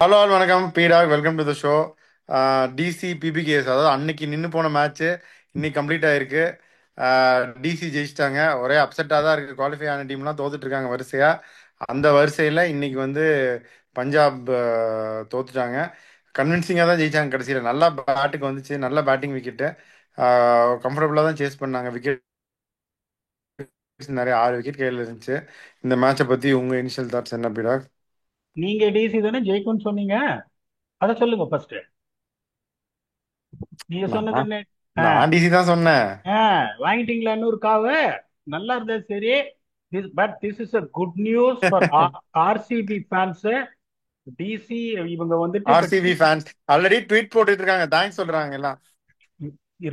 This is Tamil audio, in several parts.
ஹலோ ஆல் வணக்கம் பீடாக் welcome to the show. DC PBKS அதாவது அன்னைக்கு நின்று போன மேட்ச்சு இன்னைக்கு கம்ப்ளீட் ஆயிருக்கு. டிசி ஜெயிச்சிட்டாங்க. ஒரே அப்செட்டாக தான் இருக்குது. குவாலிஃபை ஆன டீம்லாம் தோத்துட்டு இருக்காங்க வரிசையாக. அந்த வரிசையில் இன்னைக்கு வந்து பஞ்சாப் தோத்துட்டாங்க. கன்வின்சிங்காக தான் ஜெயிச்சாங்க. கடைசியில் நல்லா பேட்டுக்கு வந்துச்சு, நல்ல பேட்டிங் விக்கெட்டு. கம்ஃபர்டபுளாக தான் சேஸ் பண்ணாங்க. விக்கெட் நிறைய 6 விக்கெட் கையில் இருந்துச்சு. இந்த மேட்சை பற்றி உங்கள் இனிஷியல் தாட்ஸ் என்ன பீடாக்? நீங்க டிசி தானே ஜெயிக்கும்னு சொன்னீங்க. அத சொல்லுங்க ஃபர்ஸ்ட். நீங்க சொன்னது நான் என்ன? ஆ, நான் டிசி தான் சொன்னேன். ஆ, வாங்கிட்டீங்களா இன்னொரு காவு? நல்லா இருந்தது சரி. But this is a good news for RCB fans. DC இவங்க வந்துட்டு இப்ப ஆர்சிபி ஃபேன்ஸ் ஆல்ரெடி ட்வீட் போட்டுட்டு இருக்காங்க, தேங்க்ஸ் சொல்றாங்க எல்லாம்.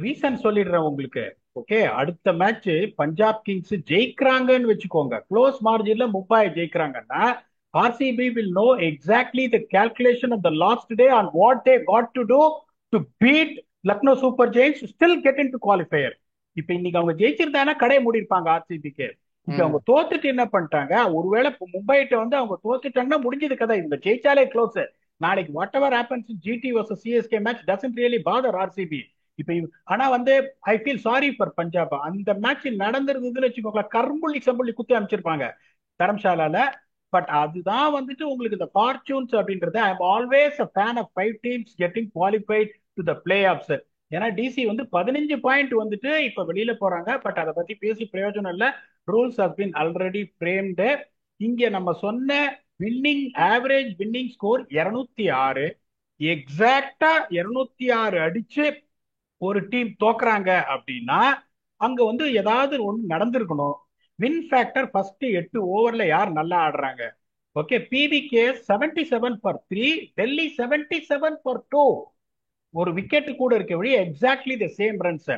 ரீசன் சொல்லிடுறேன் உங்களுக்கு. ஓகே, அடுத்த மேட்ச் பஞ்சாப் கிங்ஸ் ஜெயிக்கிறாங்கன்னு வச்சுக்கோங்க, க்ளோஸ் மார்ஜின்ல மும்பை ஜெயிக்கிறாங்கன்னா RCB will know exactly the calculation of the last day on what they got to do to beat Lucknow super giants still get in to qualifier. இப்ப இன்னைக்கு அவங்க ஜெயிச்சிருந்தாங்கன்னா கடை மூடி இருப்பாங்க ஆர்சிபிக்கு. இப்ப அவங்க ம். தோத்துட்டு என்ன பண்ணிட்டாங்க, ஒருவேளை இப்ப மும்பைட்ட வந்து அவங்க தோத்துட்டாங்கன்னா முடிஞ்சது கதை. இவங்க ஜெயிச்சாலே க்ளோஸ். நாளைக்கு whatever happens GT versus CSK match doesn't really bother RCB. இப்ப ஆனா வந்து I feel sorry for Punjab. அந்த மேட்ச் நடந்திருந்ததுன்னு வச்சுக்கோங்களேன், கரும்புள்ளி செம்புள்ளி குத்தி அமைச்சிருப்பாங்க தரம்சாலால. பட் அதுதான் வந்துட்டு உங்களுக்கு இந்த ஃபார்ச்சூன்ஸ் அப்படின்றது. I am always a fan of 5 teams getting qualified to the play of. ஏன்னா டிசி வந்து 15 பாயிண்ட் வந்துட்டு இப்ப வெளியில போறாங்க. பட் அதை பத்தி பேசி பிரயோஜனம் இல்ல. Rules have been already framed. இங்க நம்ம சொன்ன வின்னிங் ஆவரேஜ் வின்னிங் ஸ்கோர் 206. எக்ஸாக்டா 206 அடிச்சு ஒரு டீம் தோக்குறாங்க அப்படின்னா அங்க வந்து ஏதாவது ஒன்று நடந்திருக்கணும். வின் ஃபேக்டர் ஃபர்ஸ்ட் 8 ஓவர்ல யார் நல்லா ஆடுறாங்க? Okay, PBK 77 for 3, Delhi 77 for 2. ஒரு விக்கெட் கூட இருக்க வழி எக்ஸாக்ட்லி த சேம் ரன்ஸ்.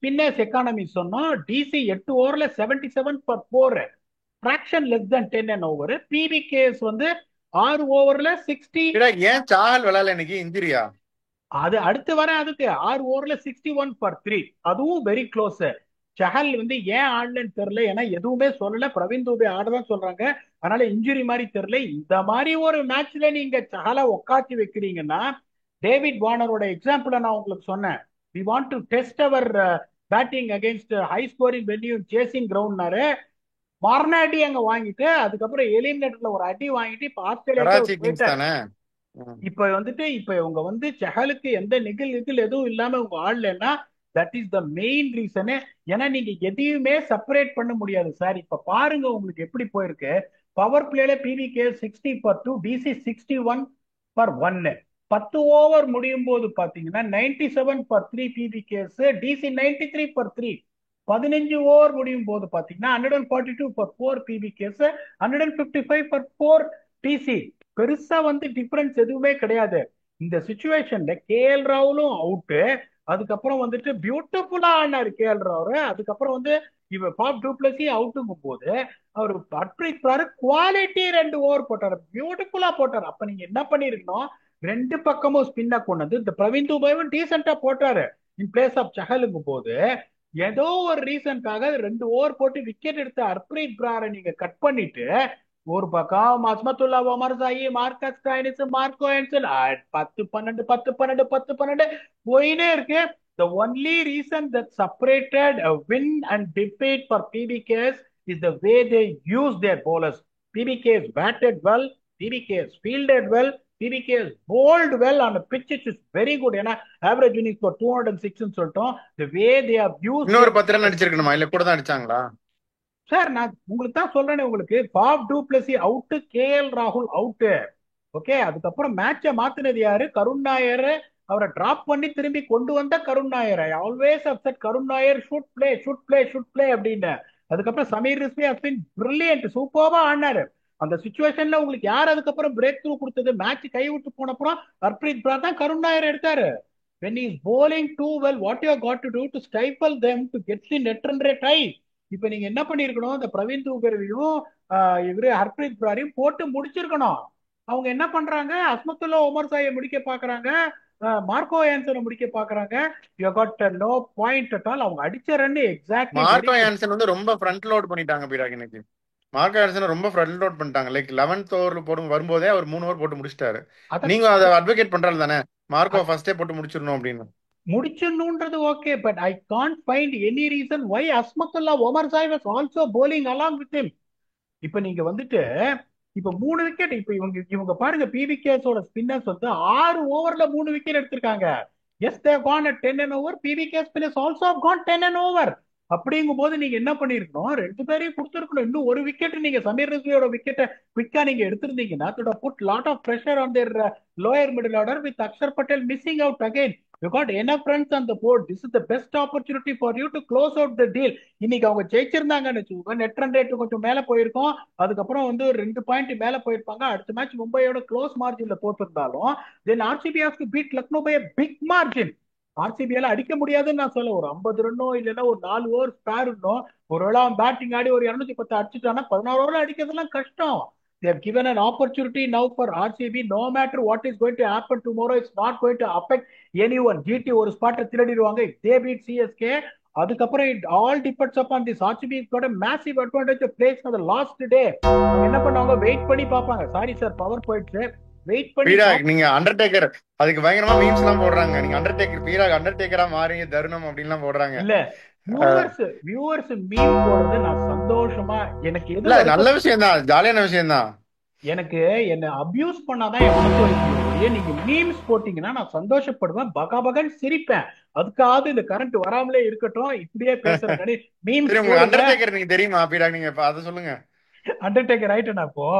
பின்னஸ் எக்கானமி சொன்னோம், டிசி 8 ஓவர்ல 77 for 4, fraction less than 10 an over. PBKS வந்து 6 ஓவர்ல 60. ஏன் சாஹல் விளையாடல இன்னைக்கு, இன்ஜுரியா? அது அடுத்து வர, அதுக்கு 6 ஓவர்ல 61 ஃபார் 3, அதுவும் வெரி க்ளோஸ். சஹல் வந்து ஏன் ஆடலன்னு தெரியல, ஏன்னா எதுவுமே சொல்லல. பிரவீன் தூபே ஆடதான் சொல்றாங்க, அதனால இன்ஜுரி மாதிரி தெரியல. இந்த மாதிரி ஒரு மேட்ச்ல நீங்க சஹலை உக்காத்தி வைக்கிறீங்கன்னா, டேவிட் வார்னரோட எக்ஸாம்பிள நான் உங்களுக்கு சொன்னேன். We want to test our batting against high scoring venue chasing கிரவுண்ட்னாரு. மறுநாடி அங்க வாங்கிட்டு அதுக்கப்புறம் எலிமினேட்டர்ல ஒரு அடி வாங்கிட்டு இப்ப ஆஸ்திரேலியாக்கே கராச்சி அவர் கிங்ஸ் போயிட்டார். தானே. ம். இப்ப வந்துட்டு இப்ப இவங்க வந்து செஹலுக்கு எந்த நிகில் எதுவும் இல்லாம இவங்க ஆடலன்னா that is the main reason. ஏன்னா நீங்க எதையுமே செப்பரேட் பண்ண முடியாது சார். இப்ப பாருங்க உங்களுக்கு எப்படி போயிருக்கு. பவர் பிளேல PBK 60 for 2, DC 61 for 1. 10 over முடியும் போது பாத்தீங்கன்னா 97 for 3 PBKS, DC 93 for 3. 15 over முடியும் போது பாத்தீங்கன்னா 142 ஃபார் 4 பிவிகேஸ், 155 ஃபார் 4 டிசி. பெருசா வந்து டிஃபரன்ஸ் எதுவுமே கிடையாது. இந்த சுச்சுவேஷன்ல கேஎல் ராகுலும் அவுட்டு. அதுக்கப்புறம் வந்துட்டு பியூட்டிஃபுல்லா ஆனாரு கேஎல் ராவ். அதுக்கப்புறம் வந்து இவ பாப் டூப்ளசி அவுட்டுங்கும் போது அவர் ஹர்ப்ரீத் பிரார் குவாலிட்டி 2 ஓவர் போட்டாரு, பியூட்டிஃபுல்லா போட்டாரு. அப்ப நீங்க என்ன பண்ணிருக்கணும், ரெண்டு பக்கமும் ஸ்பின்ன கொண்டு வந்து இந்த பிரவீன் துபாயும் டீசெண்டா போட்டாரு இன் பிளேஸ் ஆஃப் சஹலுங்கும் போது. ஏதோ ஒரு ரீசனுக்காக 2 ஓவர் போட்டு விக்கெட் எடுத்த ஹர்ப்ரீத் பிராரை நீங்க கட் பண்ணிட்டு ஒரு பக்கம் Azmatullah Omarzai, Marcus Stoinis, Marco Jansen, 10 12 10 12 10 12 போயினே இருக்கு. The only reason that separated a win and defeat for PBKs is the way they use their bowlers. PBKs batted well, PBKs fielded well, PBKs bowled well on a pitch which is very good. ஏன்னா average innings for 206 சொல்லிட்டோம். The way they have used இன்னொரு their 10 ரன் bowlers. அடிச்சிருக்கணுமா, இல்ல கூட தான் அடிச்சாங்களா? சார் நான் உங்களுக்கு தான் சொல்றேனே, உங்களுக்கு பாப் டூப்ளசி அவுட், கேஎல் ராகுல் அவுட். ஓகே, அதுக்கப்புறம் மேட்சை மாத்தினது யாரு? கருண் நாயர். அவரை டிராப் பண்ணி திரும்பி கொண்டு வந்த Karun Nair. I always upset Karun Nair should play should play should play அப்படின்னு. அதுக்கப்புறம் Sameer Rizvi has been brilliant, சூப்பர்வா ஆடினாரு. அந்த சுச்சுவேஷன்ல உங்களுக்கு யார் அதுக்கப்புறம் பிரேக் த்ரூ கொடுத்தது? மேட்ச் கை விட்டு போன அப்புறம் ஹர்ப்ரீத் பிரார் தான் கருண் நாயர் எடுத்தாரு. when he is bowling too well, what you have got to do to stifle them to get the net run rate high. இப்ப நீங்க என்ன பண்ணிருக்கணும், இந்த பிரவீன் தூகரையும் இவரு ஹர்ப்ரீத் பிராரையும் போட்டு முடிச்சிருக்கணும். அவங்க என்ன பண்றாங்க, அஸ்மத்துல்லா ஒமர் சாயை முடிக்க பாக்குறாங்க, மார்க்கோ ஆன்சனை முடிக்க பாக்குறாங்க. You got no point at all. அவங்க அடிச்ச run exactly very Marco good. Jansen வந்து ரொம்ப ஃப்ரண்ட் லோட் பண்ணிட்டாங்க பீடாக் இன்னைக்கு. மார்க் ஆண்டர்சன் ரொம்ப ஃப்ரண்ட் அவுட் பண்ணிட்டாங்க. லைக் 11th ஓவர்ல போடும் வரும்போதே அவர் 3 ஓவர் போட்டு முடிச்சிட்டாரு. அத நீங்க அதை அட்வொகேட் பண்றாரு தானே, மார்க்கோ ஃபர்ஸ்டே போட்டு முடிச்சிடணும் அப்படின்னு. முடிச்சிடணுன்றது okay, but I can't find any reason why Azmatullah Omarzai was also bowling along with him. இப்ப நீங்க வந்துட்டு இப்ப 3 விக்கெட், இப்ப இவங்க இவங்க பாருங்க, பிபிகேஸோட ஸ்பின்னர்ஸ் வந்து 6 ஓவர்ல 3 விக்கெட் எடுத்திருக்காங்க. Yes they can at 10 and over, PBK spinners also can 10 and over. அப்படிங்கும் போது நீங்க என்ன பண்ணிருக்கணும், ரெண்டு பேரையும் கொடுத்துருக்கணும். இன்னும் ஒரு விக்கெட் நீங்க சமீர் ரிஸ்வியோட விக்கெட்டை குவிக்கா நீங்க எடுத்திருந்தீங்கன்னா to have put lot of pressure on their lower middle order with Akshar Patel missing out again. You got enough runs on the board. This is the best opportunity for you to close out the deal. இன்னைக்கு அவங்க ஜெயிச்சிருந்தாங்கன்னு வச்சுக்கோங்க, நெட் ரன் ரேட் கொஞ்சம் மேல போயிருக்கும், அதுக்கப்புறம் வந்து ஒரு 2 பாயிண்ட் மேல போயிருப்பாங்க. அடுத்த மேட்ச் மும்பையோட க்ளோஸ் மார்ஜின்ல தோத்திருந்தாலும் then RCB has to beat Lucknow by big margin. ஆர்சிபியால அடிக்க முடியாதுன்னு நான் சொல்ல, ஒரு 50 ரன்னோ இல்லைன்னா ஒரு 4 ஓவர் ஸ்பேர் இன்னும், ஒருவேளை அவன் பேட்டிங் ஆடி ஒரு 210 அடிச்சுட்டானா 16 ஓவர்ல அடிக்கிறதுலாம் கஷ்டம். They have given an opportunity now for RCB. No matter what is going to happen tomorrow, it's not going to affect anyone. GT ஒரு ஸ்பாட்டை திருடிடுவாங்க if they beat CSK. அதுக்கப்புறம் it all depends upon this. RCB got a massive advantage of place for the last day. அவங்க என்ன பண்ணுவாங்க, வெயிட் பண்ணி பார்ப்பாங்க. சாரி சார், பவர் போயிடுச்சு, வெயிட் பண்ணி பீடாக் நீங்க அண்டர்டேக்கர், அதுக்கு பயங்கரமா மீம்ஸ் எல்லாம் போடுறாங்க. நீங்க அண்டர்டேக்கர் பீடாக் அண்டர்டேக்கரா மாறி தருணம் அப்படின்லாம் போடுறாங்க. இல்ல வியூவர்ஸ் வியூவர்ஸ் மீம் போடுறது நான் சந்தோஷமா, எனக்கு எது இல்ல நல்ல வருத்தம், விஷயம் தான், ஜாலியான விஷயம் தான். எனக்கு என்ன அபியூஸ் பண்ணாதான் என் மனசு வலிக்கும். நீங்க மீம்ஸ் போட்டீங்கன்னா நான் சந்தோஷப்படுவேன், பகபகன்னு சிரிப்பேன். அதுக்காவது இந்த கரண்ட் வராமலே இருக்கட்டும், இப்படியே பேசுறேன். மீம்ஸ் சரி, உங்களுக்கு போடுங்க. அண்டர்டேக்கர் நீங்க தெரியுமா பீடாக்? நீங்க அதை சொல்லுங்க. அண்டர்டேக்கர் ஆயிட்டேன் அப்போ.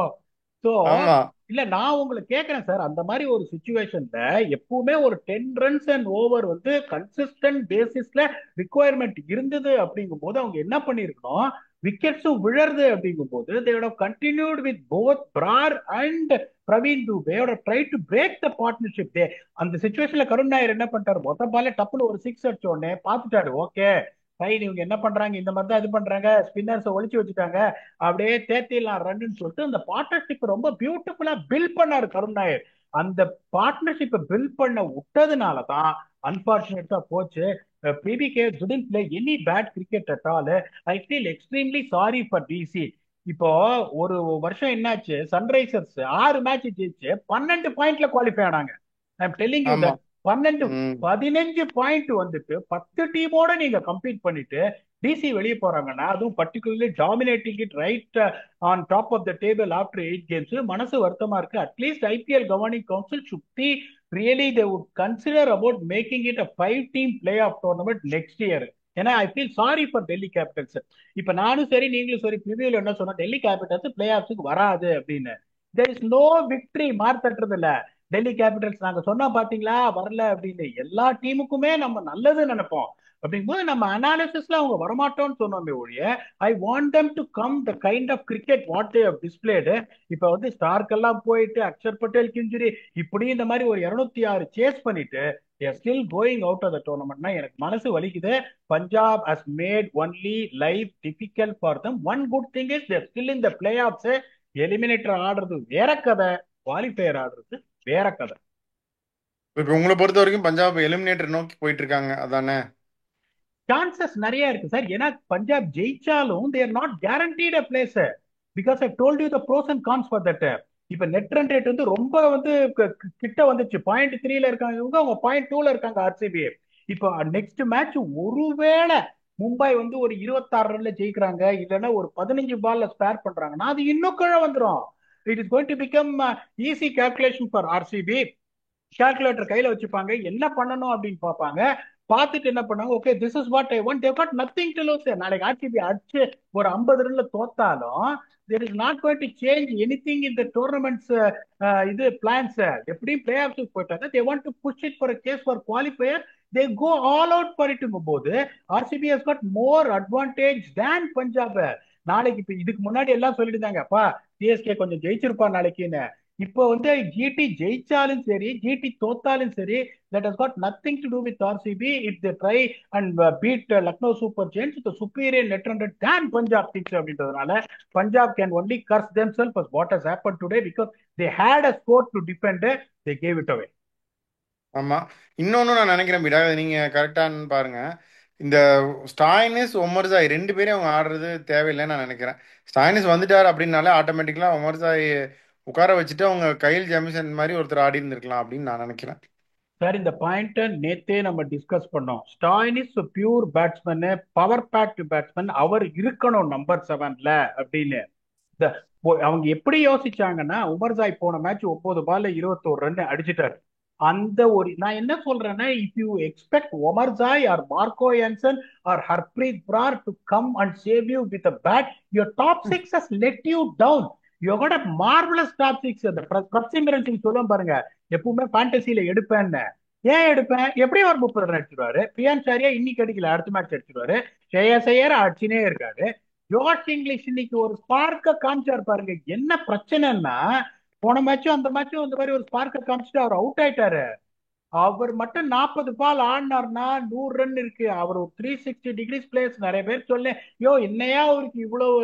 சோ ஆமா இல்ல, நான் உங்களை கேட்கிறேன் சார், அந்த மாதிரி ஒரு சுச்சுவேஷன்ல எப்பவுமே ஒரு 10 runs and over வந்து கன்சிஸ்டன்ட் பேசிஸ்ல ரிக்குவயர்மெண்ட் இருந்தது. அப்படிங்கும் போது அவங்க என்ன பண்ணிருக்கணும், விக்கெட்ஸும் விழருது அப்படிங்கும் போது they would have continued with both Brar and Praveen Dubey would have tried to break the partnership. அந்த சுச்சுவேஷன்ல கருண் நாயர் என்ன பண்ணிட்டாரு, மொத்த பால டப்புன்னு ஒரு 6 அடிச்ச உடனே பாத்துட்டாரு, ஓகே ஃபைன், இவங்க என்ன பண்றாங்க, இந்த மாதிரி தான் இது பண்றாங்க, ஸ்பின்னர்ஸ் ஒழிச்சு வச்சுட்டாங்க, அப்படியே தேத்திடலாம் ரன்னு சொல்லிட்டு அந்த பார்ட்னர்ஷிப் ரொம்ப பியூட்டிஃபுல்லா பில்ட் பண்ணாரு கருண் நாயர். அந்த பார்ட்னர்ஷிப்பை பில்ட் பண்ண விட்டதுனாலதான் அன்பார்ச்சுனேட்டா போச்சு. PBK didn't play any bad cricket at all. I feel extremely sorry for DC. இப்போ ஒரு வருஷம் என்னாச்சு, சன்ரைசர்ஸ் 6 மேட்ச் ஜெயிச்சு 12 பாயிண்ட்ல குவாலிஃபை ஆனாங்க. ஐ எம் டெல்லிங் யூ ஆமா. தட். 12 ம் 15 பாயிண்ட் வந்துட்டு 10 டீமோட நீங்க கம்பீட் பண்ணிட்டு டிசி வெளியே போறாங்கன்னா, அதுவும் particularly dominating it right on top of the table after 8 games, மனசு வருத்தமா இருக்கு. அட்லீஸ்ட் ஐபிஎல் கவர்னிங் கவுன்சில் சுத்தி really they would consider about making it a 5 team play off tournament next year. ஏன்னா I feel sorry for Delhi capitals. இப்ப நானும் சரி நீங்களும் சரி ப்ரிவியூல என்ன சொன்னோம், டெல்லி கேபிட்டல்ஸ் பிளே ஆஃப்ஸுக்கு வராது அப்படின்னு. தேர் இஸ் நோ விக்டரி, மார்த்தட்டுறது இல்ல. டெல்லி கேபிட்டல்ஸ் நாங்க சொன்னா பாத்தீங்களா வரல அப்படின்னு. எல்லா டீமுக்குமே நம்ம நல்லது நினைப்போம். அப்படிங்கும்போது நம்ம அனாலிசிஸ்ல அவங்க வரமாட்டோம்னு சொன்னோமே ஒழிய, I want them to come the kind of cricket what they have displayed. இப்ப வந்து ஸ்டார்க்கெல்லாம் போயிட்டு அக்ஷர் பட்டேல் இன்ஜுரி இப்படி இந்த மாதிரி ஒரு 206 சேஸ் பண்ணிட்டு still going out of the டோர்னமெண்ட்னா எனக்கு மனசு வலிக்குது. Punjab has made only life difficult for them. One good thing is they're still in the play offs. Eliminator ஆடுறது வேற கதை, குவாலிஃபயர் ஆடுறது வேற கதை. இப்ப உங்களை பொறுத்த வரைக்கும் பஞ்சாப் எலிமினேட்டர் நோக்கி போயிட்டு இருக்காங்க அதானே? சான்சஸ் நிறைய இருக்கு சார். ஏன்னா பஞ்சாப் ஜெயிச்சாலும் they are not guaranteed a place, because I told you the pros and cons for that. இப்ப நெட் ரன் ரேட் வந்து ரொம்ப வந்து கிட்ட வந்துச்சு. .3ல இருக்காங்க இவங்க, அவங்க .2ல இருக்காங்க ஆர்சிபி. இப்போ நெக்ஸ்ட் மேட்ச் ஒருவேளை மும்பை வந்து ஒரு 26 ரன்ல ஜெயிக்கிறாங்க, இல்லைன்னா ஒரு 15 பால்ல ஸ்பேர் பண்றாங்கன்னா அது இன்னும் கீழே வந்துடும். It is going to become easy calculation for RCB. Calculator கையில வச்சுப்பாங்க, என்ன பண்ணணும் அப்படின்னு பார்ப்பாங்க. பார்த்துட்டு என்ன பண்ணாங்க, okay this is what I want, they've got nothing to lose. நாளைக்கு ஆர்சிபி அடிச்சு ஒரு 50 ரன்ல தோத்தாலும் there is not going to change anything in the tournaments இது பிளான்ஸ். எப்படியும் பிளே ஆஃப்ஸ் போயிட்டாங்க, they want to push it for a case for qualifier. they go all out for it போது RCB has got more advantage than Punjab. நாளைக்கு இப்ப இதுக்கு முன்னாடி எல்லாம் சொல்லிட்டு இருந்தாங்க, அப்பா சிஎஸ்கே கொஞ்சம் ஜெயிச்சிருப்பா நாளைக்குன்னு. இப்போ வந்து ஜிடி ஜெயிச்சாலும் சரி ஜிடி தோத்தாலும் சரி, that has got nothing to do with RCB. if they try and beat Lucknow Super Giants with a superior net run rate than Punjab teams அப்படின்றதுனால Punjab can only curse themselves as what has happened today, because they had a score to defend, they gave it away. ஆமா. இன்னொன்னு நான் நினைக்கிறேன் பீடா, நீங்க கரெக்டான்னு பாருங்க. இந்த ஸ்டாயினிஸ் ஒமர்சாய் ரெண்டு பேரும் அவங்க ஆடுறது தேவையில்லைன்னு நான் நினைக்கிறேன். ஸ்டாயினிஸ் வந்துட்டார் அப்படின்னாலே ஆட்டோமேட்டிக்கலா ஒமர்சாய் உட்கார வச்சுட்டு அவங்க கைல் ஜெமிசன் மாதிரி ஒருத்தர் ஆடி இருந்திருக்கலாம் அப்படின்னு நான் நினைக்கிறேன். சார் இந்த பாயிண்ட நேத்தே நம்ம டிஸ்கஸ் பண்ணோம். Stoinis pure batsman, power packed batsman, அவர் இருக்கணும் நம்பர் 7ல அப்படின்னு. இந்த அவங்க எப்படி யோசிச்சாங்கன்னா, உமர்சாய் போன மேட்ச் 9 பால்ல 21 ரன் அடிச்சிட்டாரு. அந்த ஒரு நான் என்ன சொல்றேன்னா, if you expect Omarzai or Marco Jansen or Harpreet Brar to come and save you with a bat, your top six has let you down. You got a marvellous top six. அந்த பிரப்சிமரன் சிங் சொல்லுவோம் பாருங்க, எப்பவுமே ஃபேண்டசியில எடுப்பேன்னு. ஏன் எடுப்பேன்? எப்படி ஒரு 30 ரன் அடிச்சிருவாரு. பியான் சாரியா இன்னைக்கு அடிக்கல, அடுத்த மேட்ச் அடிச்சிருவாரு. ஸ்ரேயஸ் ஐயர் அடிச்சுனே இருக்காரு. ஜோஷ் இங்கிலீஷ் இன்னைக்கு ஒரு ஸ்பார்க்க காமிச்சார் பாருங்க. என்ன பிரச்சனைன்னா, போன மேட்சும் அந்த மேட்சும் அந்த மாதிரி ஒரு ஸ்பார்க்க காமிச்சிட்டு அவர் அவுட் ஆயிட்டாரு. அவர் மட்டும் 40 பால் ஆடினார்னா 100 ரன் இருக்கு. அவர் ஒரு 360 டிகிரிஸ் பிளேஸ். நிறைய பேர் சொல்ல, யோ என்னையா அவருக்கு இவ்வளவு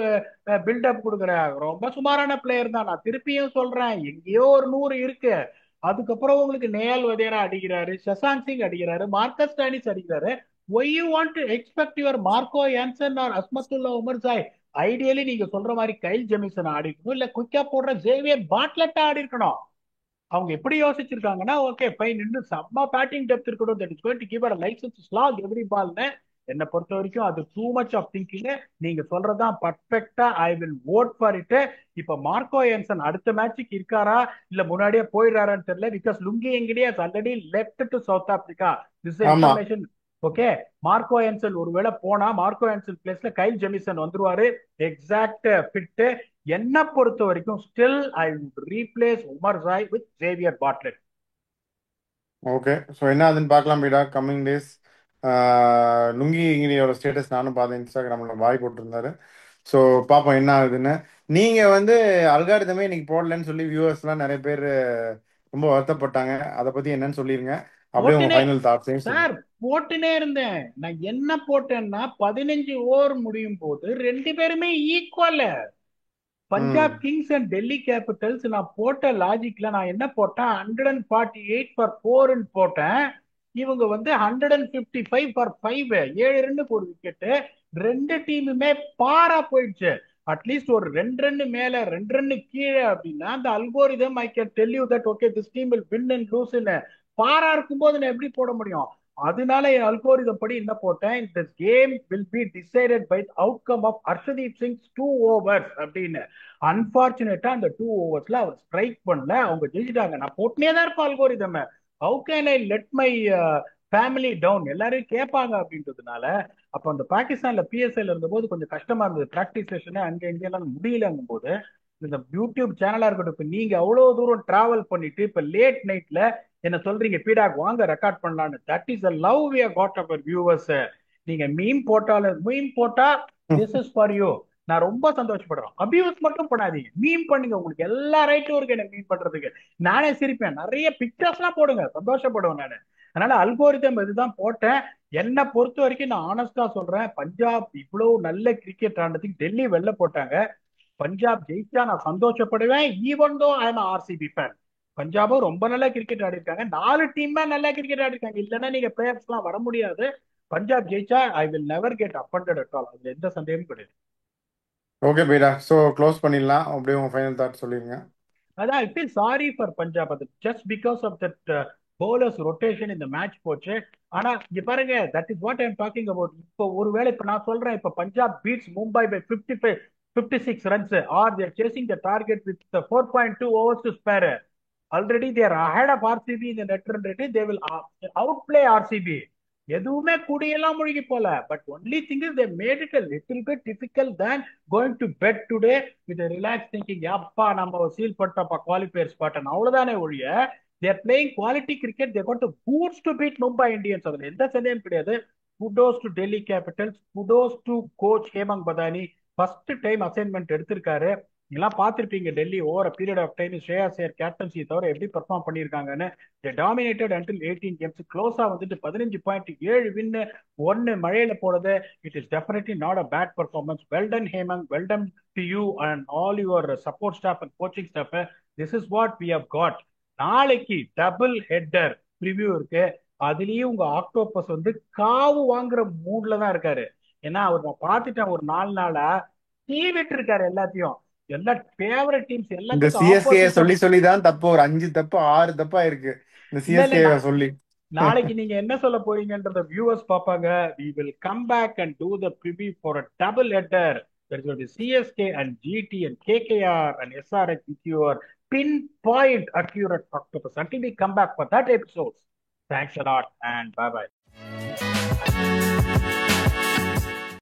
பில்டப் கொடுக்குற, ரொம்ப சுமாரான பிளேயர் தான். நான் திருப்பியும் சொல்றேன், எங்கேயோ ஒரு 100 இருக்கு. அதுக்கப்புறம் உங்களுக்கு நேயல் வதேரா அடிக்கிறாரு, சசாந்த் சிங் அடிக்கிறாரு, மார்க்கஸ் டானிஸ் அடிக்கிறாரு. Why you want to expect your Marco Jansen or Azmatullah Omarzai? Ideally நீங்க சொல்ற மாதிரி கைல் ஜெமிசன் ஆடி இருக்கணும், இல்ல குயிக்கா போடுற ஜேவியர் பாட்லெட் ஆடி இருக்கணும். அவங்க எப்படி யோசிச்சிருக்காங்கன்னா, ஓகே ஃபைன், இன்னும் செம்ம பேட்டிங் டெப்த் இருக்கணும், that is going to give a licence slog every பால்னு. என்னை பொறுத்த வரைக்கும் அது டூ மச் ஆஃப் திங்கிங். நீங்க சொல்றதுதான் பர்ஃபெக்டா, I will vote for it. இப்ப மார்க்கோ ஏன்சன் அடுத்த மேட்சுக்கு இருக்காரா இல்ல முன்னாடியே போயிடுறாரான்னு தெரியல. பிகாஸ் லுங்கி எங்கடியே already left to South Africa. This ஆமா. இன்ஃபர்மேஷன். ஓகே, மார்க்கோ ஏன்சல் ஒருவேளை போனா மார்க்கோ ஏன்சல் பிளேஸ்ல கைல் ஜெமிசன் வந்துருவாரு. Exact fit. என்ன பொறுத்த வரைக்கும் still I would replace Omarzai with Xavier Bartlett. Okay, so என்ன ஆகுதுன்னு பார்க்கலாம் பீடா கம்மிங் டேஸ். லுங்கி இங்கிலியோட ஸ்டேட்டஸ் நானும் பார்த்தேன், இன்ஸ்டாகிராமில் வாய் போட்டிருந்தாரு. ஸோ பார்ப்போம் என்ன ஆகுதுன்னு. நீங்கள் வந்து அல்காரிதமே இன்னைக்கு போடலன்னு சொல்லி வியூவர்ஸ்லாம் நிறைய பேர் ரொம்ப வருத்தப்பட்டாங்க. அதை பற்றி என்னன்னு சொல்லிடுங்க. அப்படியே உங்கள் போட்டுனே ஃபைனல் தாட்ஸையும் சார், சொல்லுங்க. போட்டுனே இருந்தேன். நான் என்ன போட்டேன்னா, 15 ஓவர் முடியும் போது ரெண்டு பேருமே ஈக்குவல். பஞ்சாப் ம். Kings and Delhi Capitals. நான் போட்ட லாஜிக்ல நான் என்ன போட்டேன், 148 ஃபார் 4 போட்டேன். இவங்க வந்து 155 ஃபார் 5, 7 ரன்னுக்கு ஒரு விக்கெட். ரெண்டு டீமுமே பாரா போயிடுச்சு. அட்லீஸ்ட் ஒரு 2 ரன் மேல 2 ரன் கீழே அப்படின்னா அந்த algorithm I can tell you that okay this team will win and லூஸ்ன்னு. பாரா இருக்கும்போது நான் எப்படி போட முடியும்? அதனால என் அல்கோரிதம் படி என்ன போட்டேன், இந்த game will be decided by outcome of Harshdeep Singh's 2 overs அப்படின்னு. அன்பார்ச்சுனேட்டா அந்த 2 overs அவர் ஸ்ட்ரைக் பண்ணல, அவங்க ஜெயிச்சிட்டாங்க. நான் போட்டுனே தான் இருப்பேன் algorithm. How can I let my family down? எல்லாரும் கேட்பாங்க அப்படின்றதுனால. அப்ப அந்த பாகிஸ்தான்ல பிஎஸ்எல் இருந்தபோது கொஞ்சம் கஷ்டமா இருந்தது, பிராக்டிஸ் செஷன் அங்க எங்கெல்லாம் முடியலங்கும் போது இந்த யூடியூப் சேனலா இருக்கட்டும். இப்ப நீங்க அவ்வளவு தூரம் டிராவல் பண்ணிட்டு இப்ப லேட் நைட்ல என்ன சொல்றீங்க, பீடாக் வாங்க ரெக்கார்ட் பண்ணலான்னு. That is a love we have got our viewers. நீங்க மீம் போட்டாலும், மீம் போட்டா திஸ் இஸ் ஃபார் யூ. நான் ரொம்ப சந்தோஷப்படுறேன். அபியூஸ் மட்டும் பண்ணாதீங்க, மீம் பண்ணுங்க. உங்களுக்கு எல்லா ரைட்டும் இருக்கு எனக்கு மீம் பண்றதுக்கு. நானே சிரிப்பேன், நிறைய பிக்சர்ஸ் எல்லாம் போடுங்க, சந்தோஷப்படுவேன் நானு. அதனால அல்கோரிதம் இதுதான் போட்டேன். என்னை பொறுத்த வரைக்கும் நான் ஆனஸ்டா சொல்றேன், பஞ்சாப் இவ்வளவு நல்ல கிரிக்கெட் ஆனதுக்கு டெல்லி வெளில போட்டாங்க. பஞ்சாப் ஜெயிச்சா நான் சந்தோஷப்படுவேன், even though I am RCB fan. பஞ்சாபும் ரொம்ப நல்ல கிரிக்கெட் ஆடி இருக்காங்க, 4 டீமே நல்ல கிரிக்கெட் ஆடி இருக்காங்க. இல்லைன்னா நீங்க பிளேயர்ஸ் எல்லாம் வர முடியாது. பஞ்சாப் ஜெயிச்சா I will never get upended at all, அதுல எந்த சந்தேகமும் கிடையாது. ஓகே பீடா, ஸோ க்ளோஸ் பண்ணிடலாம். அப்படியே உங்கள் ஃபைனல் தாட் சொல்லிடுங்க. அதான் I feel sorry for Punjab. அது just because of that bowlers rotation இந்த மேட்ச் போச்சு. ஆனா இங்க பாருங்க, that is what I'm talking about. இப்போ ஒருவேளை இப்ப நான் சொல்றேன், இப்ப Punjab beats Mumbai by 55 56 runs are they chasing the target with 4.2 overs to spare. Already they are ahead of RCB in the net run rate. They will outplay RCB. எதுவுமே குடியெல்லாம் முழுகி போல. But only thing is they made it a little bit difficult than going to bed today with a relaxed thinking. அப்பா நம்ம சீல் பண்ணிட்டோம்ப்பா குவாலிஃபயர் ஸ்பாட், அவ்வளவுதானே ஒழிய they are playing quality cricket. They got the boots to beat Mumbai Indians. அதுல எந்த சந்தேகம் கிடையாது. kudos to Delhi Capitals, kudos to coach Hemant Badani. First time assignment எடுத்திருக்காரு. நீங்களாம் பார்த்திருப்பீங்க Delhi over period of time Shreyas Iyer captaincy தவிர எப்படி பெர்ஃபார்ம் பண்ணியிருக்காங்கன்னு. Dominated until 18 games. க்ளோஸா வந்துட்டு 15.7 வின்னு, 1 மழையில போறது. It is definitely not a bad performance. Well done Hemant, well done to you and all your support staff and coaching staff. This is what we have got. நாளைக்கு டபுள் ஹெட்டர் ப்ரிவியூ இருக்கு. அதுலயும் உங்க ஆக்டோபஸ் வந்து காவு வாங்குற மூட்ல தான் இருக்காரு. ஏன்னா அவர் நான் பார்த்துட்டேன் ஒரு 4 நாளா தீவிட்டு இருக்காரு எல்லாத்தையும். எல்லா ஃபேவரட் டீம்ஸ் இந்த எல்லாத்துக்கும் சிஎஸ்கே ஆப்போசிட்டா. சொல்லி சொல்லி தான் தப்பு, ஒரு 5 தப்பு 6 தப்பா இருக்கு இந்த இல்ல இல்ல சிஎஸ்கே சொல்லி. நாளைக்கு நீங்க என்ன சொல்ல போறீங்கன்றத வியூவர்ஸ் பார்ப்பாங்க. We will come back and do the preview for a double header. There's going to be CSK and GT and KKR and SRH with your pinpoint accurate octopus. Until we come back for that episode, thanks a lot and bye bye.